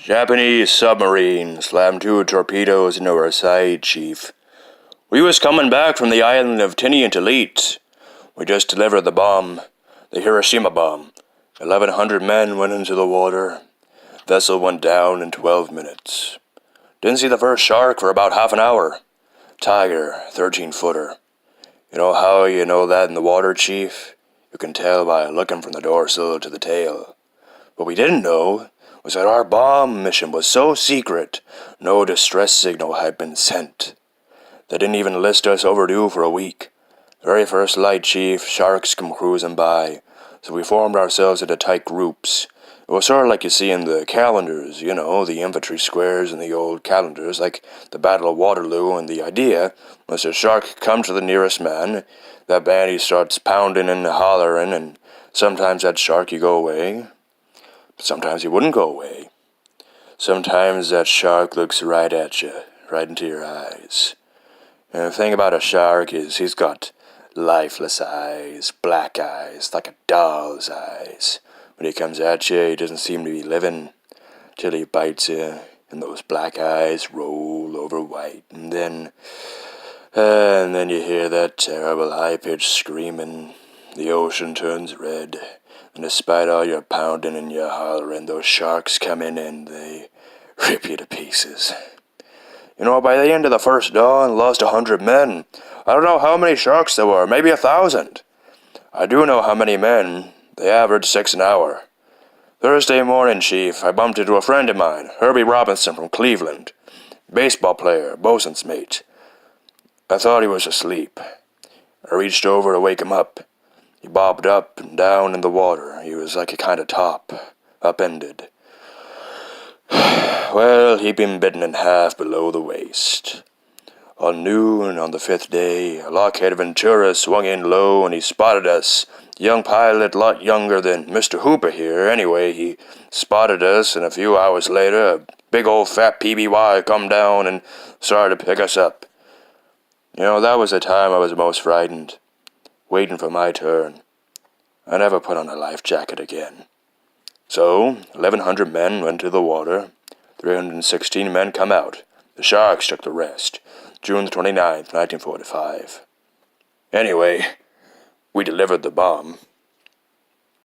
Japanese submarine slammed 2 torpedoes into our side, Chief. We was coming back from the island of Tinian. We just delivered the bomb, the Hiroshima bomb. 1,100 men went into the water. Vessel went down in 12 minutes. Didn't see the first shark for about half an hour. Tiger, 13-footer. You know how you know that in the water, Chief? You can tell by looking from the dorsal to the tail. What we didn't know was that our bomb mission was so secret, no distress signal had been sent. They didn't even list us overdue for a week. Very first light, Chief, sharks come cruising by, so we formed ourselves into tight groups. It was sort of like you see in the calendars, you know, the infantry squares in the old calendars, like the Battle of Waterloo, and the idea was a shark come to the nearest man, that man he starts pounding and hollering, and sometimes that shark he go away, but sometimes he wouldn't go away. Sometimes that shark looks right at you, right into your eyes. And the thing about a shark is he's got lifeless eyes, black eyes, like a doll's eyes. When he comes at you, he doesn't seem to be living, till he bites you, and those black eyes roll over white, and then you hear that terrible high-pitched screaming. The ocean turns red, and despite all your pounding and your hollering, those sharks come in and they rip you to pieces. You know, by the end of the first dawn, lost 100 men. I don't know how many sharks there were, maybe 1,000. I do know how many men. They averaged 6 an hour. Thursday morning, Chief, I bumped into a friend of mine, Herbie Robinson from Cleveland. Baseball player, bosun's mate. I thought he was asleep. I reached over to wake him up. He bobbed up and down in the water. He was like a kind of top, upended. Well, he'd been bitten in half below the waist. On noon on the 5th day, a Lockheed Ventura swung in low and he spotted us. Young pilot, lot younger than Mr. Hooper here. Anyway, he spotted us, and a few hours later, a big old fat PBY come down and started to pick us up. You know, that was the time I was most frightened, waiting for my turn. I never put on a life jacket again. So, 1,100 men went to the water. 316 men come out. The sharks took the rest. June the 29th, 1945. Anyway, we delivered the bomb.